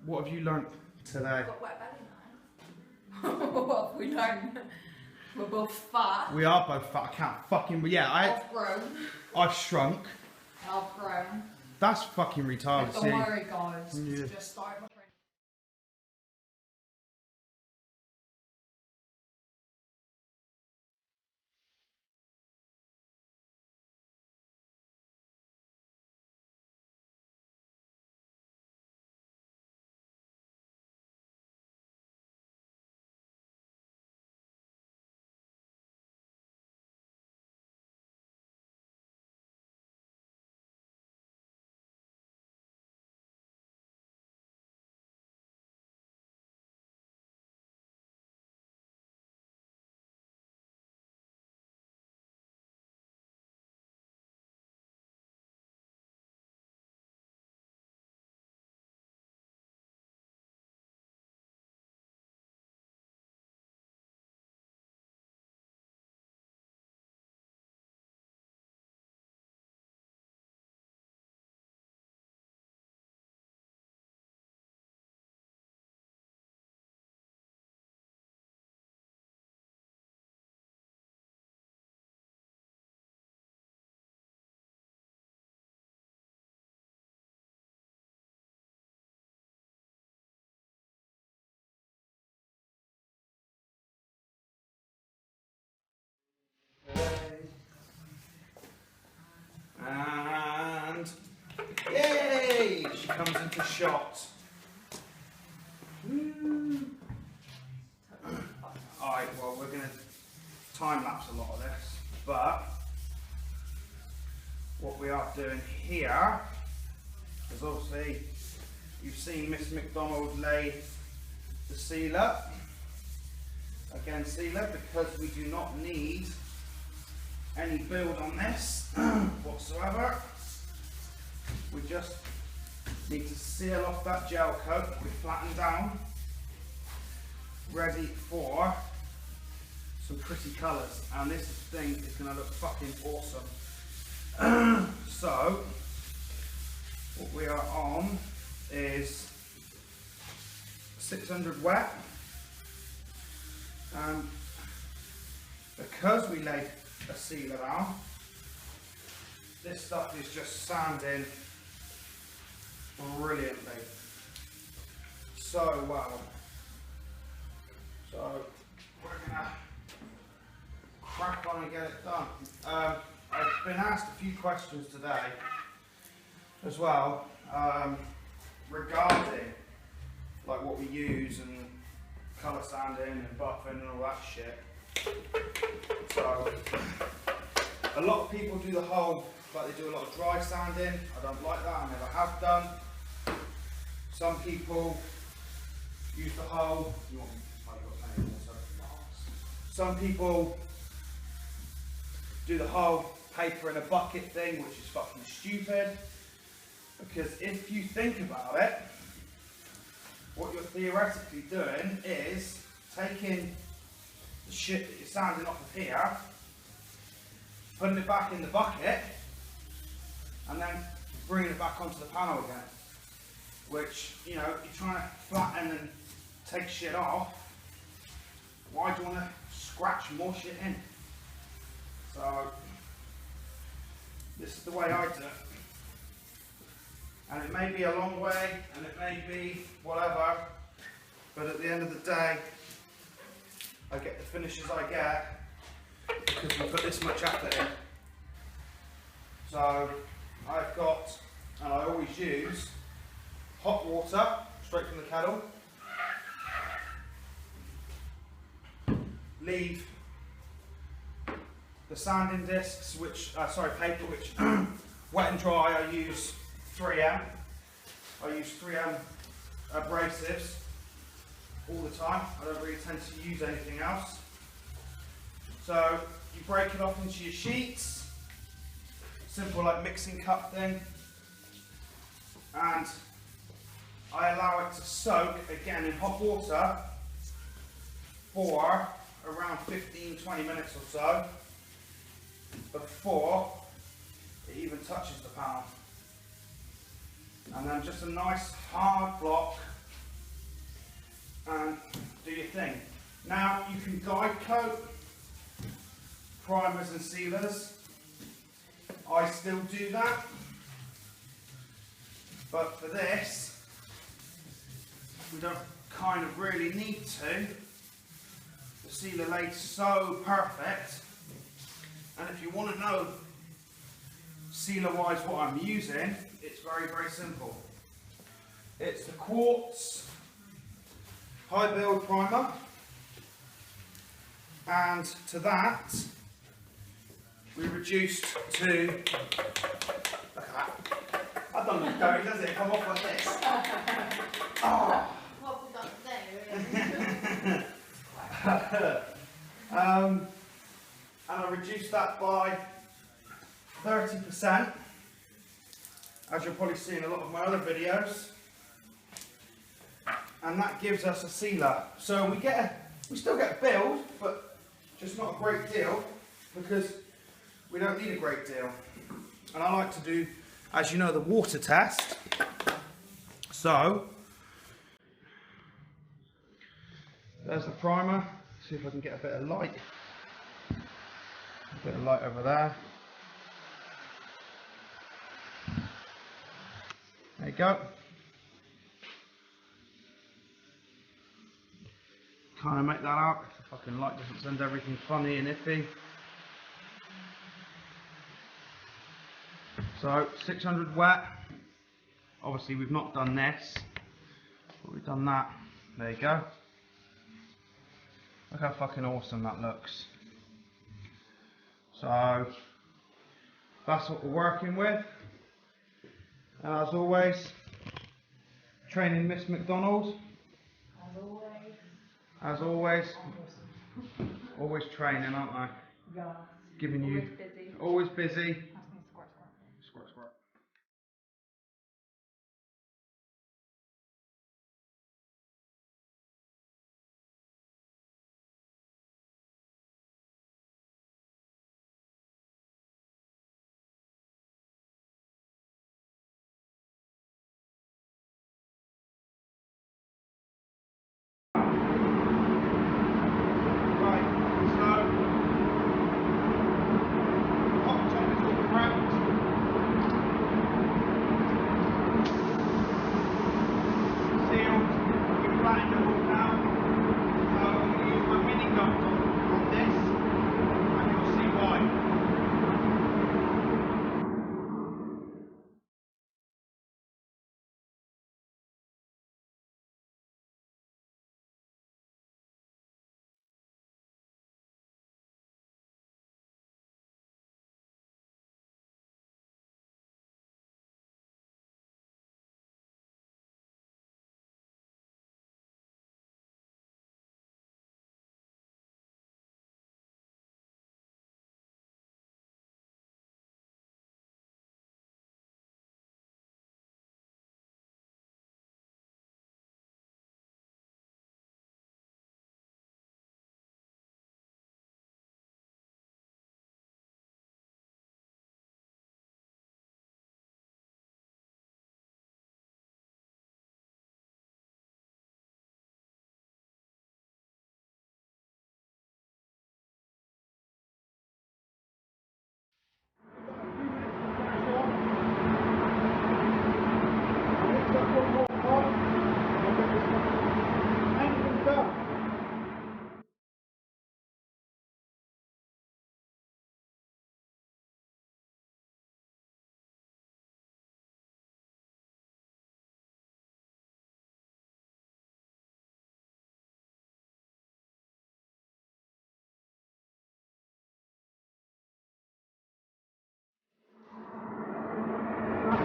What have you learnt today? I've got wet belly now. What have we learned? We're both fat. We are both fat. I can't fucking. Yeah, I've grown. I've shrunk. I've grown. That's fucking retarded. Don't worry, guys. Yeah. Just start my training. And yay! She comes into shot. Alright, well we're gonna time lapse a lot of this, but what we are doing here is obviously you've seen Miss McDonald lay the sealer. Again, sealer, because we do not need any build on this whatsoever. We just need to seal off that gel coat. We flatten down, ready for some pretty colours, and this thing is going to look fucking awesome. So what we are on is 600 wet, and because we laid a sealer down, this stuff is just sanding brilliantly, so well. So we're gonna crack on and get it done. I've been asked a few questions today as well regarding like what we use and colour sanding and buffing and all that shit. So a lot of people do the whole, like they do a lot of dry sanding. I don't like that, I never have done. Some people use the whole, some people do the whole paper in a bucket thing, which is fucking stupid, because if you think about it, what you're theoretically doing is taking the shit that you're sanding off of here, putting it back in the bucket, and then bringing it back onto the panel again. Which, you know, you're trying to flatten and take shit off. Why do you want to scratch more shit in? So, this is the way I do it. And it may be a long way, and it may be whatever, but at the end of the day, I get the finishes I get because we put this much effort in. So I've got, and I always use, hot water straight from the kettle. Leave the sanding discs, which, paper, which wet and dry, I use 3M. I use 3M abrasives all the time. I don't really tend to use anything else. So you break it off into your sheets, simple like mixing cup thing, and I allow it to soak again in hot water for around 15-20 minutes or so before it even touches the panel. And then just a nice hard block and do your thing. Now you can guide coat primers and sealers. I still do that, but for this we don't kind of really need to. The sealer lays so perfect, and if you want to know sealer wise what I'm using, it's very, very simple. It's the Quartz high build primer, and to that we reduced to, look at that, that doesn't look dirty, does it? Come off like this. Oh. What we got there, really? And I reduced that by 30%, as you'll probably see in a lot of my other videos, and that gives us a sealer. So we still get a build, but just not a great deal, because we don't need a great deal. And I like to do, as you know, the water test. So there's the primer. See if I can get a bit of light. A bit of light over there. There you go. Kind of make that out. The fucking light doesn't send everything funny and iffy. So 600 wet. Obviously we've not done this, but we've done that. There you go. Look how fucking awesome that looks. So that's what we're working with. And as always, training Miss McDonald. As always. Always training, aren't I? Yeah. Giving Always you. busy. Always busy. Squirt, squirt. Squirt, squirt.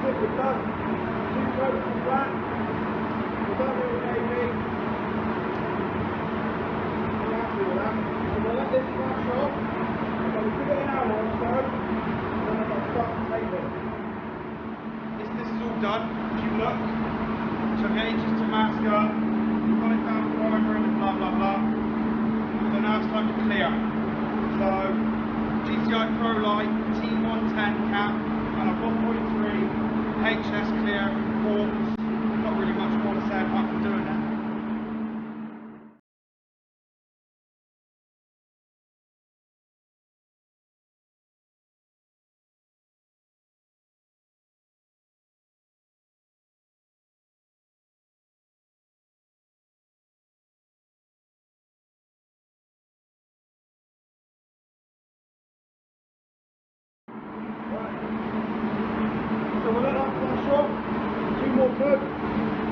We're done. 2 coats of black. We're done with the AB. I'm happy with that. I'm going to let this flash off. I'm going to give it an hour or so. And then I'm going to start to take it. This is all done. If you look, took ages to mask up. Got it down primer and blah blah blah. So now it's time to clear. So GTI PROLITE T110 cap and a 1.3 HS clear quartz. Not really much more to say apart from doing that. Welcome.